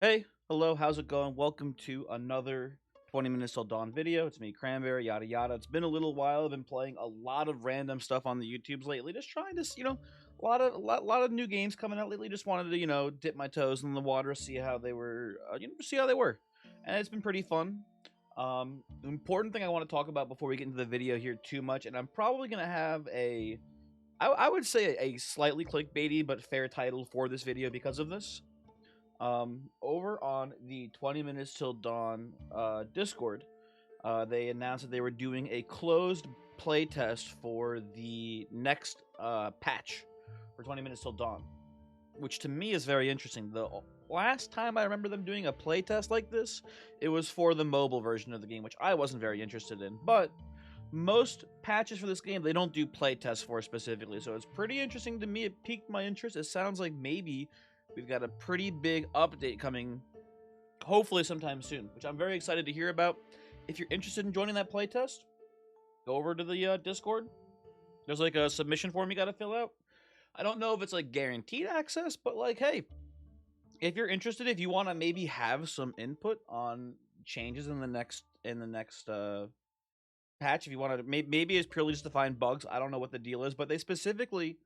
Hey, hello, how's it going? Welcome to another 20 Minutes Till Dawn video. It's me, Cranberry, yada yada. It's been a little while. I've been playing a lot of random stuff on the YouTubes lately, just trying to, a lot of new games coming out lately. Just wanted to, dip my toes in the water, see how they were, see how they were. And it's been pretty fun. The important thing I want to talk about before we get into the video here too much, and I'm probably going to have I would say a slightly clickbaity but fair title for this video because of this. Over on the 20 Minutes Till Dawn Discord, they announced that they were doing a closed playtest for the next patch for 20 Minutes Till Dawn, which to me is very interesting. The last time I remember them doing a playtest like this, it was for the mobile version of the game, which I wasn't very interested in. But most patches for this game, they don't do playtests for specifically, so it's pretty interesting to me. It piqued my interest. It sounds like maybe we've got a pretty big update coming, hopefully sometime soon, which I'm very excited to hear about. If you're interested in joining that playtest, go over to the Discord. There's like a submission form you got to fill out. I don't know if it's like guaranteed access, but like, hey, if you're interested, if you want to maybe have some input on changes in the next patch, if you want to, maybe it's purely just to find bugs. I don't know what the deal is, but they specifically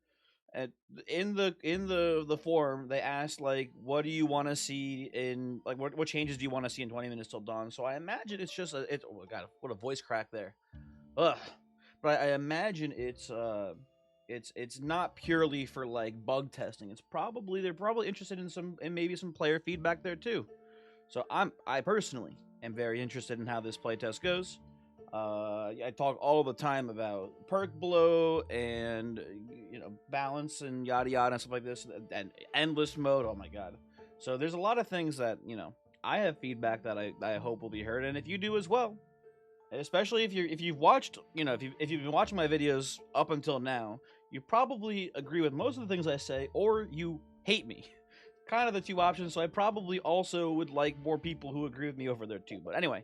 at in the forum they asked like, what do you want to see in, like, what changes do you want to see in 20 Minutes Till Dawn. So I imagine it's just it's, oh my god, what a voice crack there. Ugh. But I imagine it's not purely for like bug testing. They're probably interested in maybe some player feedback there too. So I personally am very interested in how this playtest goes. I talk all the time about perk blow and balance and yada yada and stuff like this, and endless mode. Oh my god! So there's a lot of things that I have feedback that I hope will be heard, and if you do as well, especially if you've watched, if you've been watching my videos up until now, you probably agree with most of the things I say, or you hate me. Kind of the two options. So I probably also would like more people who agree with me over there too. But anyway,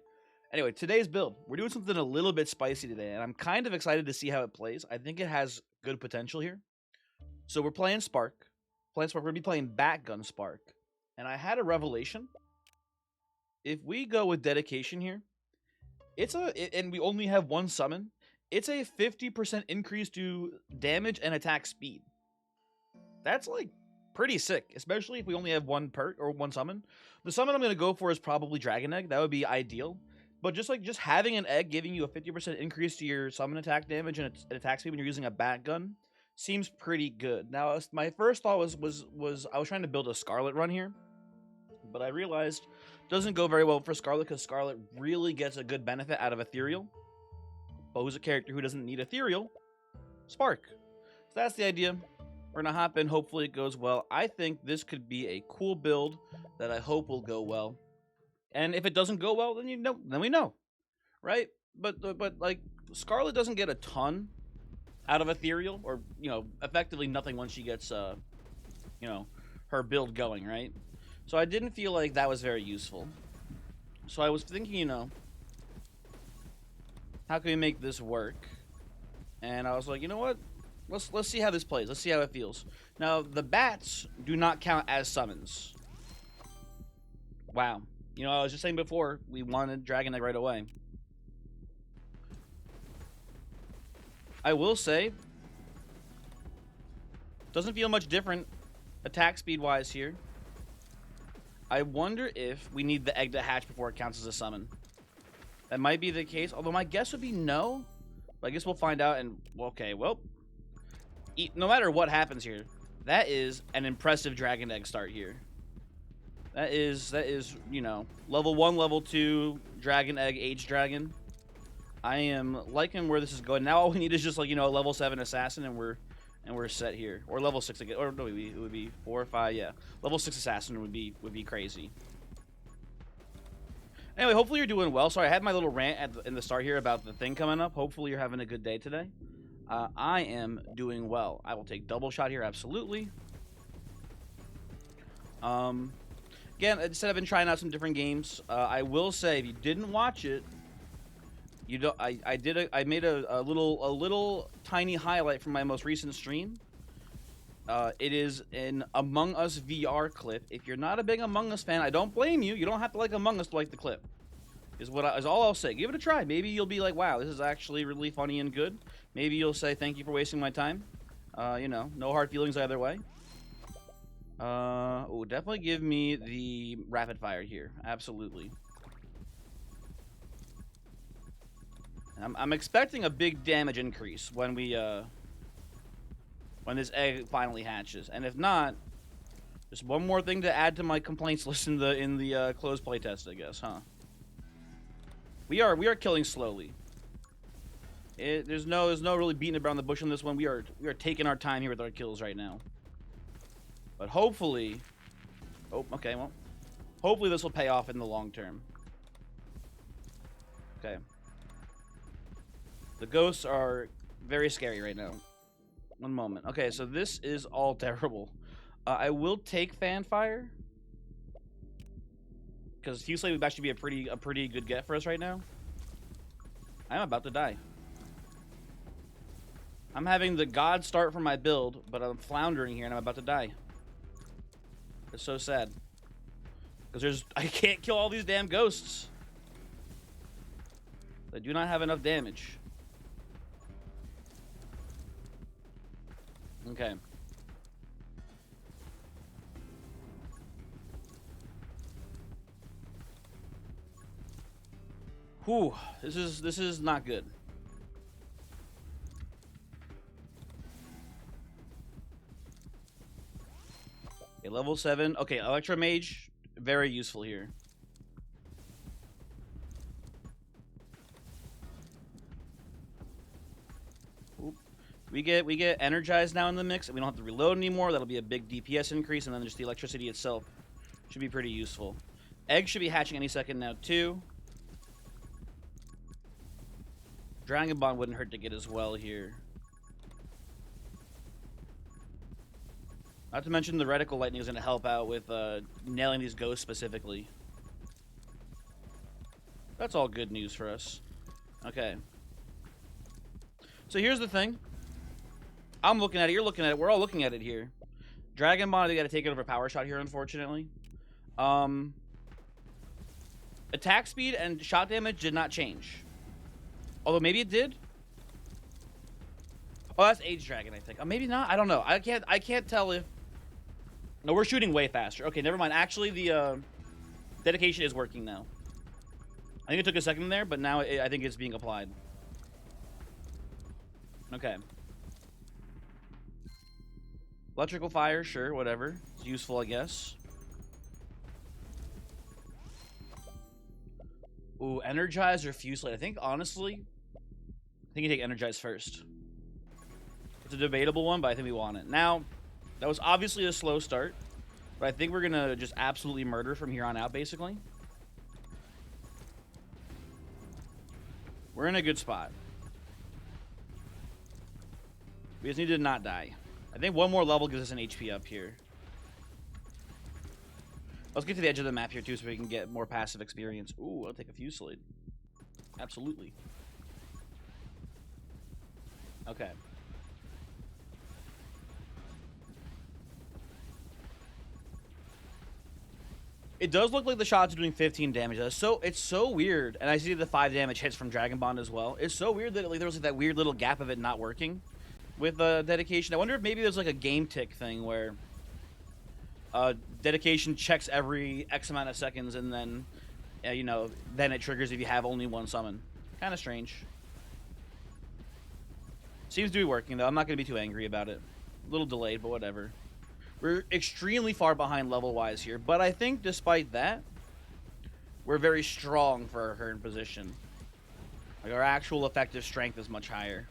today's build, we're doing something a little bit spicy today, and I'm kind of excited to see how it plays. I think it has good potential here. So we're playing Spark. We're gonna be playing Batgun Spark. And I had a revelation. If we go with dedication here, and we only have one summon, it's a 50% increase to damage and attack speed. That's like pretty sick, especially if we only have one perk or one summon. The summon I'm gonna go for is probably Dragon Egg. That would be ideal. But just having an egg giving you a 50% increase to your summon attack damage and attack speed when you're using a bat gun seems pretty good. Now, my first thought was I was trying to build a Scarlet run here, but I realized it doesn't go very well for Scarlet because Scarlet really gets a good benefit out of Ethereal. But who's a character who doesn't need Ethereal? Spark. So that's the idea. We're gonna hop in. Hopefully it goes well. I think this could be a cool build that I hope will go well. And if it doesn't go well, then then we know, right? But like, Scarlet doesn't get a ton out of Ethereal, or effectively nothing once she gets her build going, right? So I didn't feel like that was very useful. So I was thinking, how can we make this work? And I was like, you know what? Let's see how this plays. Let's see how it feels. Now, the bats do not count as summons. Wow. I was just saying before, we wanted Dragon Egg right away. I will say, doesn't feel much different attack speed wise here. I wonder if we need the egg to hatch before it counts as a summon. That might be the case, although my guess would be no. But I guess we'll find out. And okay, well, no matter what happens here, that is an impressive Dragon Egg start here. That is level 1, level 2 Dragon Egg Age Dragon. I am liking where this is going. Now all we need is just a level 7 assassin, and we're set here. Or level 6 again. Or no, it would be 4 or 5. Yeah, level 6 assassin would be crazy. Anyway, hopefully you're doing well. Sorry, I had my little rant in the start here about the thing coming up. Hopefully you're having a good day today. I am doing well. I will take double shot here, absolutely. Again, I said I've been trying out some different games. I will say, if you didn't watch it, I made a little tiny highlight from my most recent stream. It is an Among Us VR clip. If you're not a big Among Us fan, I don't blame you. You don't have to like Among Us to like the clip. Is all I'll say. Give it a try. Maybe you'll be like, wow, this is actually really funny and good. Maybe you'll say, thank you for wasting my time. You know, no hard feelings either way. Oh, definitely give me the rapid fire here. Absolutely. I'm expecting a big damage increase when we, when this egg finally hatches. And if not, just one more thing to add to my complaints list in the closed playtest, I guess, huh? We are killing slowly. There's no really beating around the bush on this one. We are taking our time here with our kills right now. But hopefully, oh, okay, well, hopefully this will pay off in the long term. Okay. The ghosts are very scary right now. One moment. Okay, so this is all terrible. I will take Fanfire, because Fuselight would actually be a pretty good get for us right now. I'm about to die. I'm having the god start for my build, but I'm floundering here and I'm about to die. It's so sad. Because I can't kill all these damn ghosts. They do not have enough damage. Okay. Whew, this is not good. Okay, level 7. Okay, Electromage, very useful here. Oop. We get energized now in the mix, and we don't have to reload anymore. That'll be a big DPS increase, and then just the electricity itself should be pretty useful. Eggs should be hatching any second now too. Dragon Bond wouldn't hurt to get as well here. Not to mention the Reticle Lightning is going to help out with nailing these ghosts specifically. That's all good news for us. Okay. So here's the thing. I'm looking at it, you're looking at it, we're all looking at it here. Dragon Bond, they got to take it over Power Shot here, unfortunately. Attack speed and shot damage did not change. Although maybe it did. Oh, that's Age Dragon, I think. Oh, maybe not. I don't know. I can't tell if. No, we're shooting way faster. Okay, never mind. Actually, the dedication is working now. I think it took a second there, but now I think it's being applied. Okay. Electrical fire, sure, whatever. It's useful, I guess. Ooh, Energize or Fuselight. I think, honestly, you take Energize first. It's a debatable one, but I think we want it. Now, that was obviously a slow start, but I think we're going to just absolutely murder from here on out, basically. We're in a good spot. We just need to not die. I think one more level gives us an HP up here. Let's get to the edge of the map here, too, so we can get more passive experience. Ooh, I'll take a Fuselight. Absolutely. Okay. It does look like the shots are doing 15 damage. It's so weird. And I see the 5 damage hits from Dragon Bond as well. It's so weird that there's like that weird little gap of it not working with dedication. I wonder if maybe there's like a game tick thing where dedication checks every X amount of seconds and then, you know, then it triggers if you have only one summon. Kind of strange. Seems to be working though. I'm not going to be too angry about it. A little delayed, but whatever. We're extremely far behind level-wise here, but I think despite that, we're very strong for our current position. Like, our actual effective strength is much higher.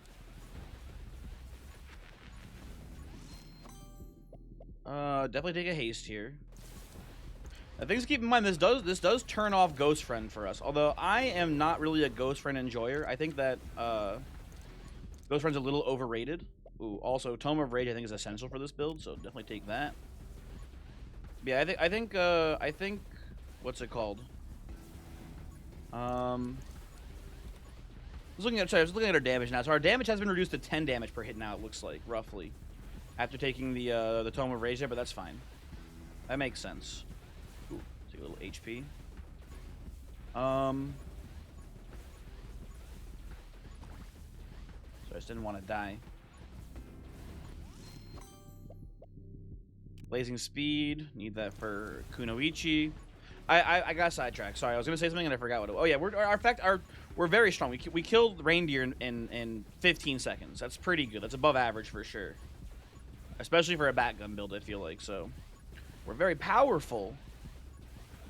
Definitely take a haste here. Things to keep in mind, this does turn off Ghost Friend for us. Although I am not really a Ghost Friend enjoyer. I think that Ghost Friend's a little overrated. Ooh, also Tome of Rage I think is essential for this build, so definitely take that. Yeah, I think what's it called? I was looking at our damage now. So our damage has been reduced to 10 damage per hit now, it looks like, roughly. after taking the Tome of Rage there, but that's fine. That makes sense. Ooh, take a little HP. So I just didn't want to die. Blazing Speed, need that for Kunoichi. I got sidetracked. Sorry, I was gonna say something and I forgot what it was. Oh yeah, we're very strong. We killed Reindeer in 15 seconds. That's pretty good. That's above average for sure. Especially for a Batgun build, I feel like. So we're very powerful.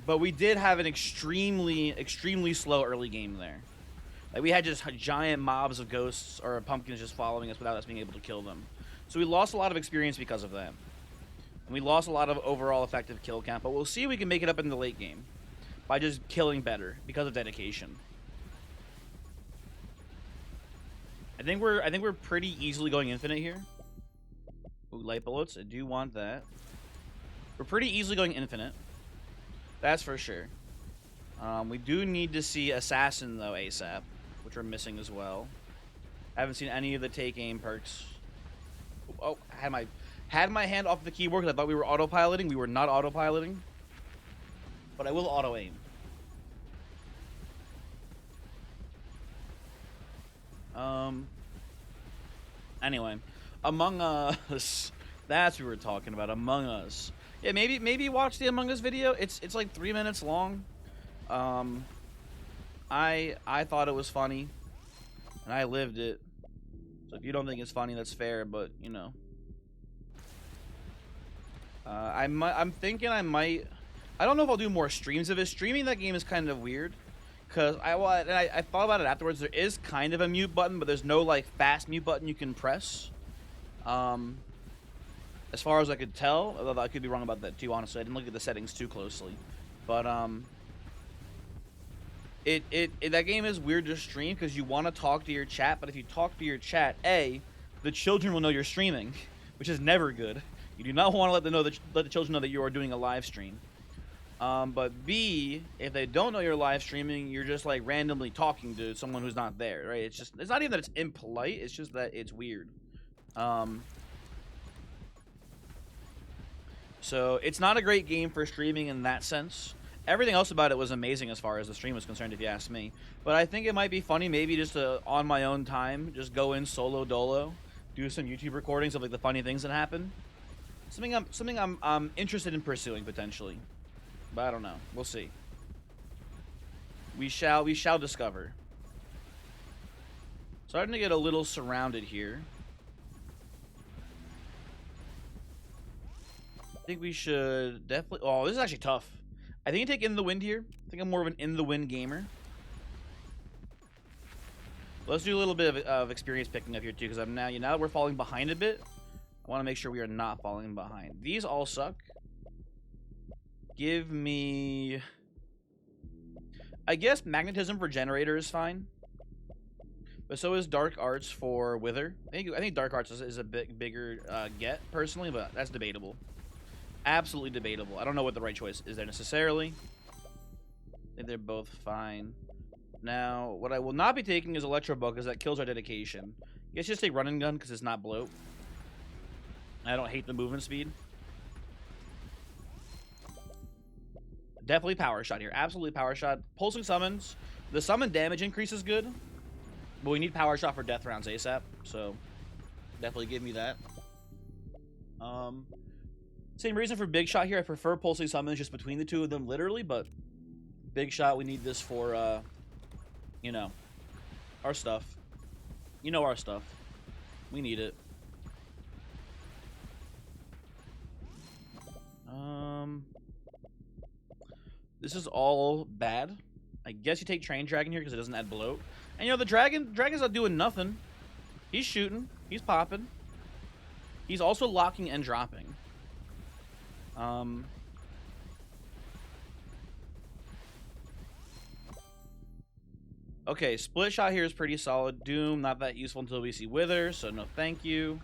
But we did have an extremely slow early game there. Like we had just giant mobs of ghosts or pumpkins just following us without us being able to kill them. So we lost a lot of experience because of that. And we lost a lot of overall effective kill count, but we'll see if we can make it up in the late game by just killing better because of dedication. I think we're pretty easily going infinite here. Ooh, light bullets. I do want that. We're pretty easily going infinite. That's for sure. We do need to see Assassin though ASAP, which we're missing as well. I haven't seen any of the take aim perks. Oh, I had my hand off the keyboard because I thought we were autopiloting. We were not autopiloting. But I will auto-aim. Anyway. Among Us. That's what we were talking about. Among Us. Yeah, maybe watch the Among Us video. It's like 3 minutes long. I thought it was funny. And I lived it. So if you don't think it's funny, that's fair, but, you know. I'm thinking I might. I don't know if I'll do more streams of it. Streaming that game is kind of weird, cause I thought about it afterwards. There is kind of a mute button, but there's no like fast mute button you can press. As far as I could tell, although I could be wrong about that too. Honestly, I didn't look at the settings too closely, but that game is weird to stream because you want to talk to your chat, but if you talk to your chat, the children will know you're streaming, which is never good. You do not want to let the children know that you are doing a live stream. But B, if they don't know you're live streaming, you're just like randomly talking to someone who's not there, right? It's not even that it's impolite, it's just that it's weird. So it's not a great game for streaming in that sense. Everything else about it was amazing as far as the stream was concerned, if you ask me. But I think it might be funny, maybe just to, on my own time, just go in solo dolo, do some YouTube recordings of like the funny things that happen. Something I'm interested in pursuing potentially, but I don't know. We'll see. We shall discover. Starting to get a little surrounded here. I think we should definitely. Oh, this is actually tough. I think you take In the Wind here. I think I'm more of an In the Wind gamer. Let's do a little bit of experience picking up here too, because now that we're falling behind a bit. I want to make sure we are not falling behind. These all suck. Give me... I guess Magnetism for Generator is fine. But so is Dark Arts for Wither. I think Dark Arts is a bit bigger get, personally, but that's debatable. Absolutely debatable. I don't know what the right choice is there necessarily. I think they're both fine. Now, what I will not be taking is Electro Bow, because that kills our dedication. I guess just take Running Gun, because it's not bloat. I don't hate the movement speed. Definitely Power Shot here. Absolutely Power Shot. Pulsing Summons. The summon damage increase is good. But we need Power Shot for death rounds ASAP. So, definitely give me that. Same reason for Big Shot here. I prefer Pulsing Summons just between the two of them, literally. But Big Shot, we need this for, you know, our stuff. You know our stuff. We need it. This is all bad. I guess you take Train Dragon here because it doesn't add bloat. And you know, the dragon's not doing nothing. He's shooting. He's popping. He's also locking and dropping. Okay, Split Shot here is pretty solid. Doom, not that useful until we see Wither, so no thank you.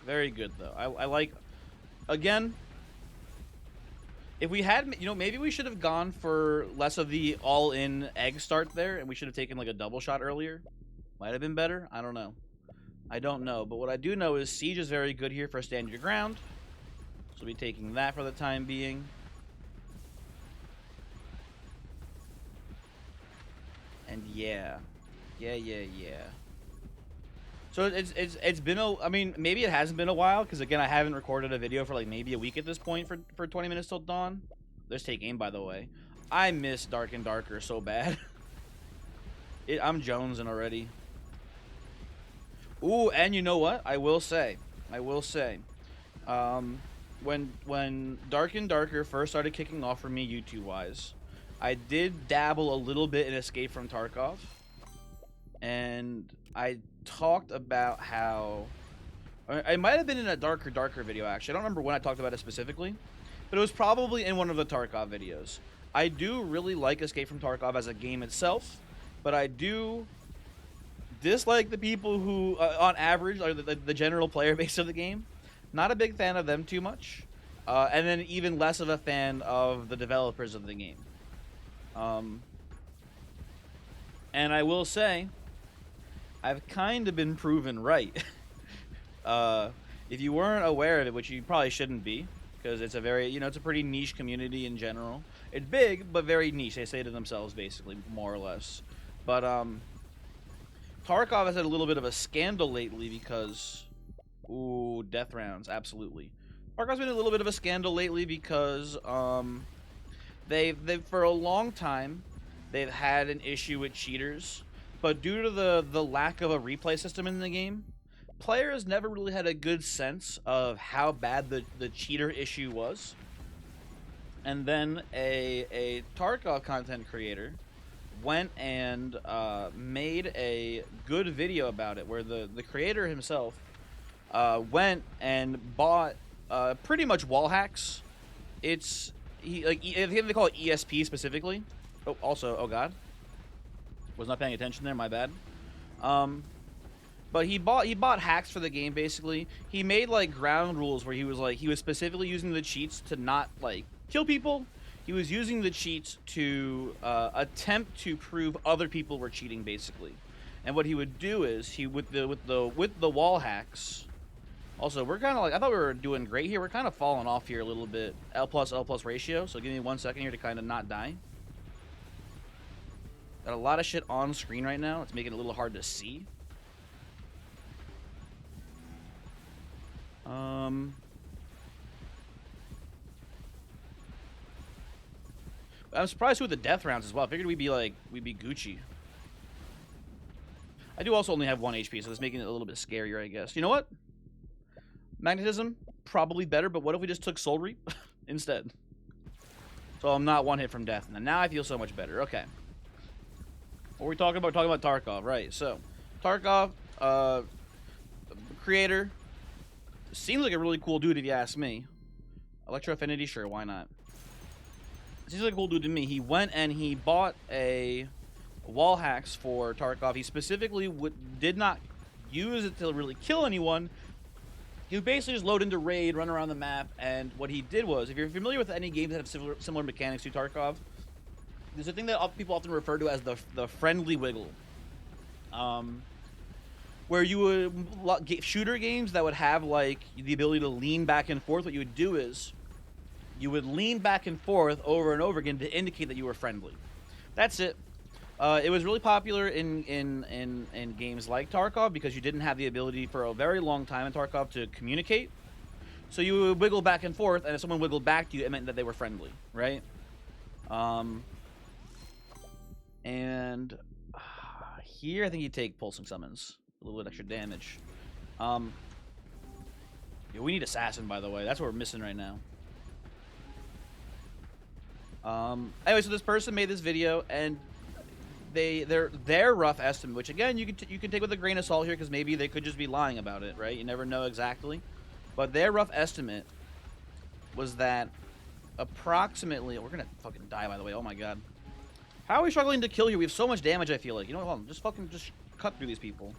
Very good, though. I like... Again, if we had... You know, maybe we should have gone for less of the all-in egg start there, and we should have taken, like, a double shot earlier. Might have been better. I don't know. I don't know. But what I do know is Siege is very good here for stand your ground. So we'll be taking that for the time being. And yeah. So it's been I mean, maybe it hasn't been a while, because again, I haven't recorded a video for like maybe a week at this point for 20 minutes till dawn. Let's take aim, by the way. I miss Dark and Darker so bad. I'm jonesing already. Ooh, and you know what? I will say, when Dark and Darker first started kicking off for me YouTube-wise, I did dabble a little bit in Escape from Tarkov, and I talked about how it might have been in a Darker video, actually. I don't remember when I talked about it specifically, but it was probably in one of the Tarkov videos. I do really like Escape from Tarkov as a game itself, but I do dislike the people who, on average, are the general player base of the game. Not a big fan of them too much, and then even less of a fan of the developers of the game. And I will say, I've kind of been proven right. If you weren't aware of it, which you probably shouldn't be, because it's a very, it's a pretty niche community in general. It's big, but very niche. They say to themselves, basically, more or less. But Tarkov has had a little bit of a scandal lately because, ooh, death rounds, absolutely. Tarkov's been a little bit of a scandal lately because they've for a long time they've had an issue with cheaters, but due to the lack of a replay system in the game, players never really had a good sense of how bad the cheater issue was. And then a Tarkov content creator went and made a good video about it, where the creator himself went and bought pretty much wall hacks. I think they call it ESP specifically. Oh, also, oh god, was not paying attention there. My bad. But he bought hacks for the game. Basically, he made like ground rules where he was specifically using the cheats to not like kill people. He was using the cheats to attempt to prove other people were cheating, basically. And what he would do is with the wall hacks. Also, we're kind of like, I thought we were doing great here. We're kind of falling off here a little bit. L plus ratio. So give me 1 second here to kind of not die. Got a lot of shit on screen right now. It's making it a little hard to see. I'm surprised with the death rounds as well. I figured we'd be Gucci. I do also only have 1 HP, so it's making it a little bit scarier, I guess. You know what? Magnetism, probably better, but what if we just took Soul Reap instead? So I'm not 1 hit from death. And now I feel so much better. Okay. What were we talking about? We're talking about Tarkov, right? So, Tarkov, creator, seems like a really cool dude if you ask me. Electro Affinity, sure, why not? Seems like a cool dude to me. He went and he bought a wall hacks for Tarkov. He specifically did not use it to really kill anyone. He would basically just load into raid, run around the map, and what he did was, if you're familiar with any games that have similar mechanics to Tarkov, there's a thing that people often refer to as the friendly wiggle. Where you would, shooter games that would have like the ability to lean back and forth, what you would do is, you would lean back and forth over and over again to indicate that you were friendly. That's it. It was really popular in games like Tarkov because you didn't have the ability for a very long time in Tarkov to communicate. So you would wiggle back and forth, and if someone wiggled back to you, it meant that they were friendly, right? And here I think you take pulsing summons, a little bit extra damage. Yeah, we need assassin, by the way. That's what we're missing right now. Anyway, so this person made this video, and their rough estimate, which again you can take with a grain of salt here, because maybe they could just be lying about it, right? You never know exactly, but their rough estimate was that approximately, we're gonna fucking die, by the way. Oh my god, how are we struggling to kill here? We have so much damage. I feel like, you know what? Just cut through these people.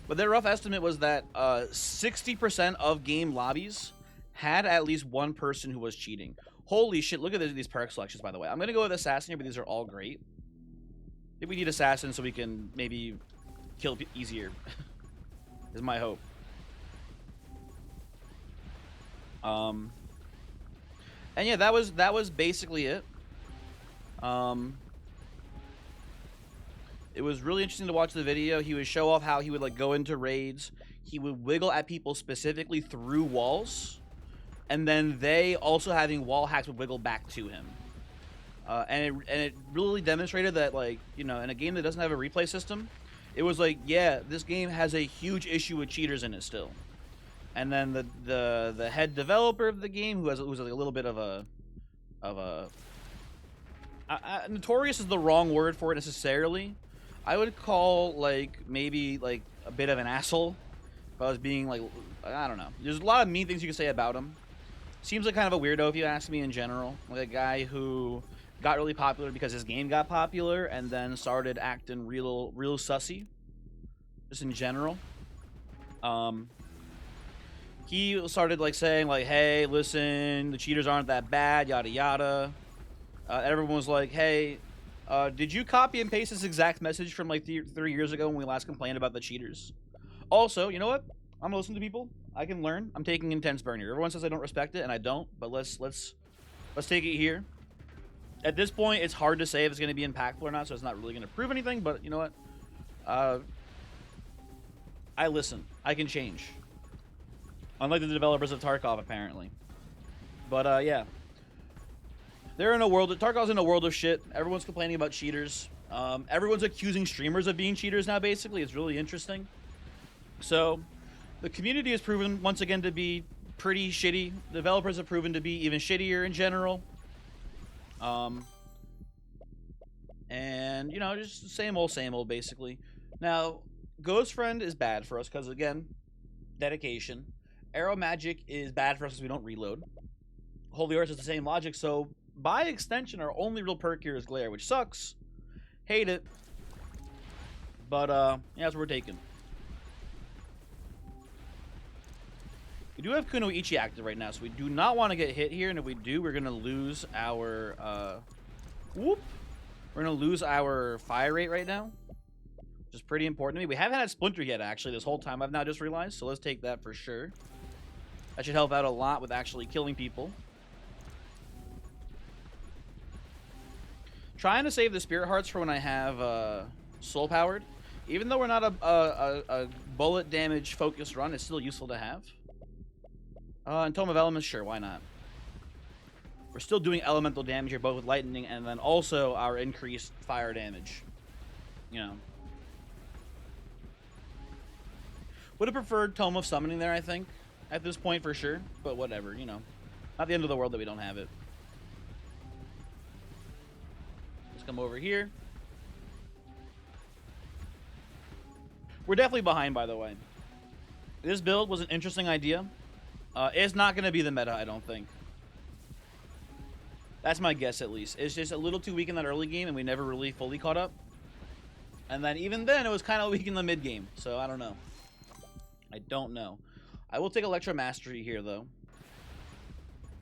But their rough estimate was that 60% of game lobbies had at least one person who was cheating. Holy shit, look at these perk selections, by the way. I'm going to go with Assassin here, but these are all great. think we need assassins so we can maybe kill easier. Is my hope. And yeah, that was basically it. It was really interesting to watch the video. He would show off how he would like go into raids. He would wiggle at people specifically through walls, and then they also having wall hacks would wiggle back to him. And it really demonstrated that, like, you know, in a game that doesn't have a replay system, it was like, yeah, this game has a huge issue with cheaters in it still. And then the head developer of the game, who was like a little bit of a notorious is the wrong word for it necessarily. I would call like maybe like a bit of an asshole. If I was being like, I don't know. There's a lot of mean things you can say about him. Seems like kind of a weirdo if you ask me in general. Like a guy who got really popular because his game got popular and then started acting real sussy. Just in general. He started like saying like, hey, listen, the cheaters aren't that bad, yada yada. Everyone was like, hey, did you copy and paste this exact message from like 3 years ago when we last complained about the cheaters? Also, you know what? I'm gonna listen to people. I can learn. I'm taking intense burn here. Everyone says I don't respect it, and I don't. But let's take it here. At this point, it's hard to say if it's gonna be impactful or not, so it's not really gonna prove anything. But you know what? I listen. I can change. Unlike the developers of Tarkov, apparently. But yeah. They're in a world. Tarkov's in a world of shit. Everyone's complaining about cheaters. Everyone's accusing streamers of being cheaters now. Basically, it's really interesting. So, the community has proven once again to be pretty shitty. Developers have proven to be even shittier in general. And you know, just same old, basically. Now, Ghost Friend is bad for us because again, dedication. Arrow Magic is bad for us because we don't reload. Holy Earth is the same logic, so by extension, our only real perk here is Glare, which sucks. Hate it. But, yeah, that's what we're taking. We do have Kunoichi active right now, so we do not want to get hit here, and if we do, we're going to lose our, We're going to lose our fire rate right now, which is pretty important to me. We haven't had Splinter yet, actually, this whole time, I've now just realized, so let's take that for sure. That should help out a lot with actually killing people. Trying to save the Spirit Hearts for when I have Soul Powered. Even though we're not a bullet damage focused run, it's still useful to have. And Tome of Elements, sure, why not? We're still doing elemental damage here, both with lightning and then also our increased fire damage. You know. Would have preferred Tome of Summoning there, I think. At this point, for sure. But whatever, you know. Not the end of the world that we don't have it. Come over here. We're definitely behind, by the way. This build was an interesting idea. It's not going to be the meta, I don't think. That's my guess, at least. It's just a little too weak in that early game, and we never really fully caught up. And then even then, it was kind of weak in the mid game. So I don't know. I don't know. I will take Electro Mastery here, though.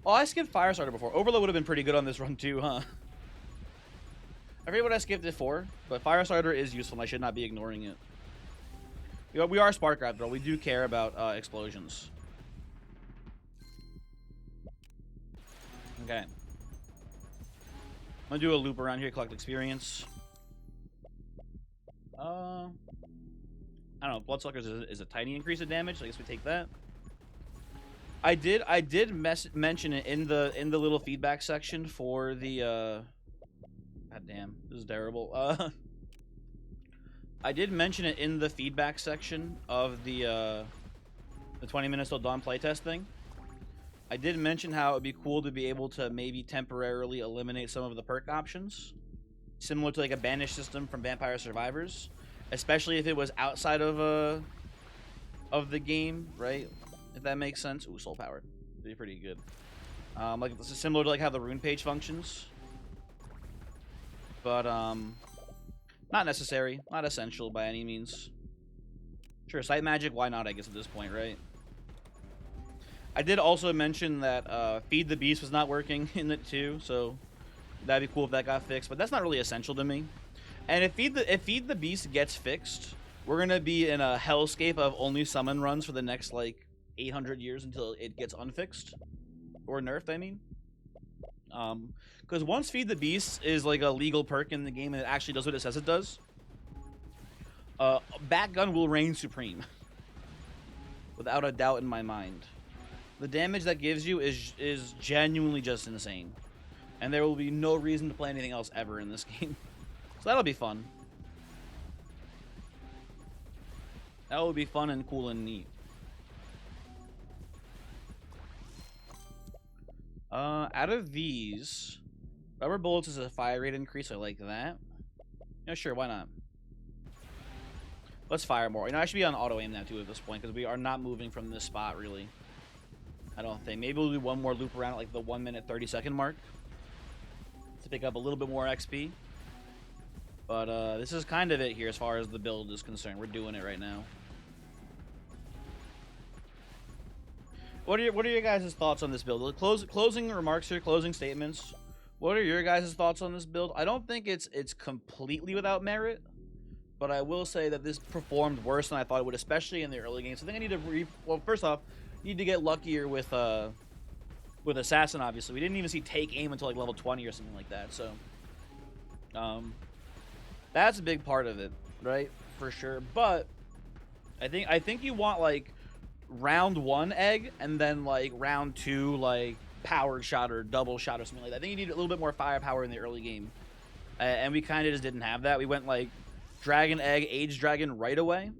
Oh, I skipped Firestarter before. Overload would have been pretty good on this run, too, huh? I forget what I skipped it for, but Firestarter is useful, and I should not be ignoring it. We are Spark Raptor. We do care about explosions. Okay. I'm gonna do a loop around here, collect experience. I don't know. Bloodsuckers is a tiny increase in damage, so I guess we take that. I did mention it in the little feedback section for the God damn, this is terrible. I did mention it in the feedback section of the 20 minutes till dawn playtest thing. I did mention how it would be cool to be able to maybe temporarily eliminate some of the perk options, similar to like a banish system from Vampire Survivors, especially if it was outside of the game, right? If that makes sense. Ooh, soul powered. It'd be pretty good. Like this is similar to like how the rune page functions. But, not necessary. Not essential by any means. Sure, Sight Magic, why not, I guess, at this point, right? I did also mention that, Feed the Beast was not working in it, too, so that'd be cool if that got fixed, but that's not really essential to me. And if Feed the Beast gets fixed, we're gonna be in a hellscape of only summon runs for the next like 800 years until it gets unfixed or nerfed. I mean, because once Feed the Beast is like a legal perk in the game and it actually does what it says it does, Batgun will reign supreme, without a doubt in my mind. The damage that gives you is genuinely just insane, and there will be no reason to play anything else ever in this game. So that'll be fun. That will be fun and cool and neat. Out of these, Rubber Bullets is a fire rate increase. I like that. Yeah, sure, why not? Let's fire more. You know, I should be on auto aim now too at this point because we are not moving from this spot really. I don't think. Maybe we'll do one more loop around at like the 1 minute 30-second mark to pick up a little bit more XP. But this is kind of it here as far as the build is concerned. We're doing it right now. What are your guys' thoughts on this build? Closing remarks here, closing statements. What are your guys' thoughts on this build? I don't think it's completely without merit, but I will say that this performed worse than I thought it would, especially in the early games. So I think I need to well, first off, need to get luckier with Assassin. Obviously, we didn't even see take aim until like level 20 or something like that. So, that's a big part of it, right? For sure. But I think you want like round 1 egg and then like round 2 like powered shot or double shot or something like that. I think you need a little bit more firepower in the early game, and we kind of just didn't have that. We went like dragon egg, age dragon right away.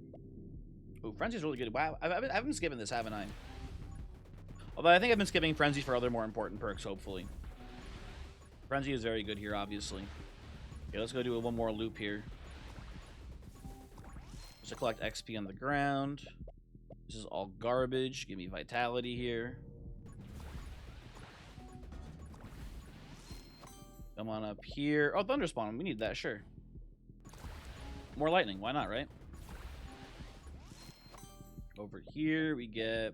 Ooh, Frenzy's really good. Wow, I've been skipping this, haven't I? Although I think I've been skipping Frenzy for other more important perks, hopefully. Frenzy is very good here, obviously. Okay, let's go do one more loop here. Just to collect XP on the ground. This is all garbage. Give me vitality here. Come on up here. Oh, Thunder Spawn. We need that, sure. More lightning. Why not, right? Over here, we get...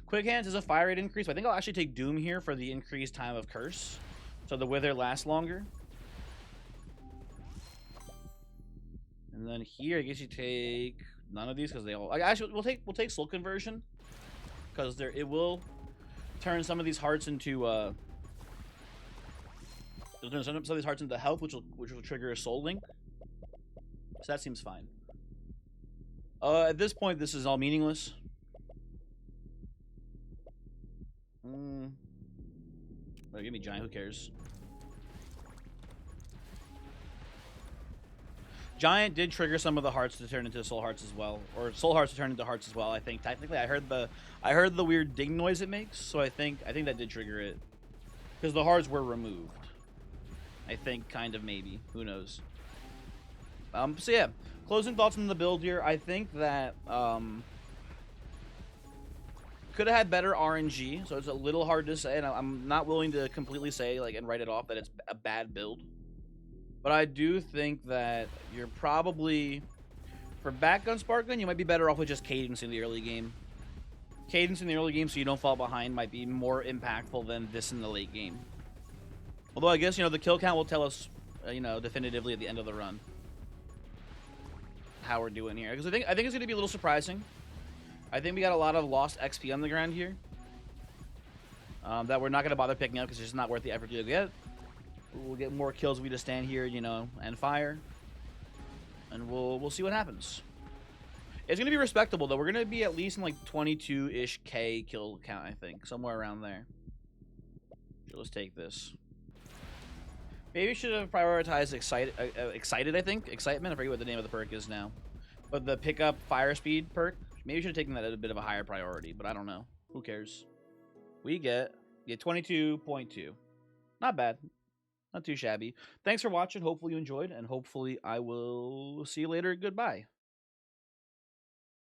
Quick Hands is a fire rate increase. I think I'll actually take Doom here for the increased time of Curse. So the Wither lasts longer. And then here, I guess you take... None of these because they all. Actually, we'll take Soul Conversion because it will turn some of these hearts into it'll turn some of these hearts into health, which will trigger a Soul Link. So that seems fine. At this point, this is all meaningless. Well, give me Giant. Who cares? Giant did trigger some of the hearts to turn into soul hearts as well, or soul hearts to turn into hearts as well. I think technically, I heard the weird ding noise it makes, so I think that did trigger it, because the hearts were removed. I think, kind of, maybe, who knows. So yeah, closing thoughts on the build here. I think that could have had better RNG, so it's a little hard to say, and I'm not willing to completely say like and write it off that it's a bad build. But I do think that you're probably, for Batgun, Spark Gun, you might be better off with just Cadence in the early game. Cadence in the early game so you don't fall behind might be more impactful than this in the late game. Although I guess, the kill count will tell us, definitively at the end of the run how we're doing here. Because I think it's going to be a little surprising. I think we got a lot of lost XP on the ground here that we're not going to bother picking up because it's just not worth the effort to get. We'll get more kills if we just stand here, and fire. And we'll see what happens. It's going to be respectable, though. We're going to be at least in, like, 22-ish K kill count, I think. Somewhere around there. Sure, let's take this. Maybe we should have prioritized Excited, I think. Excitement. I forget what the name of the perk is now. But the pickup fire speed perk, maybe we should have taken that at a bit of a higher priority. But I don't know. Who cares? We get 22.2. Not bad. Not too shabby. Thanks for watching. Hopefully you enjoyed, and hopefully I will see you later. Goodbye.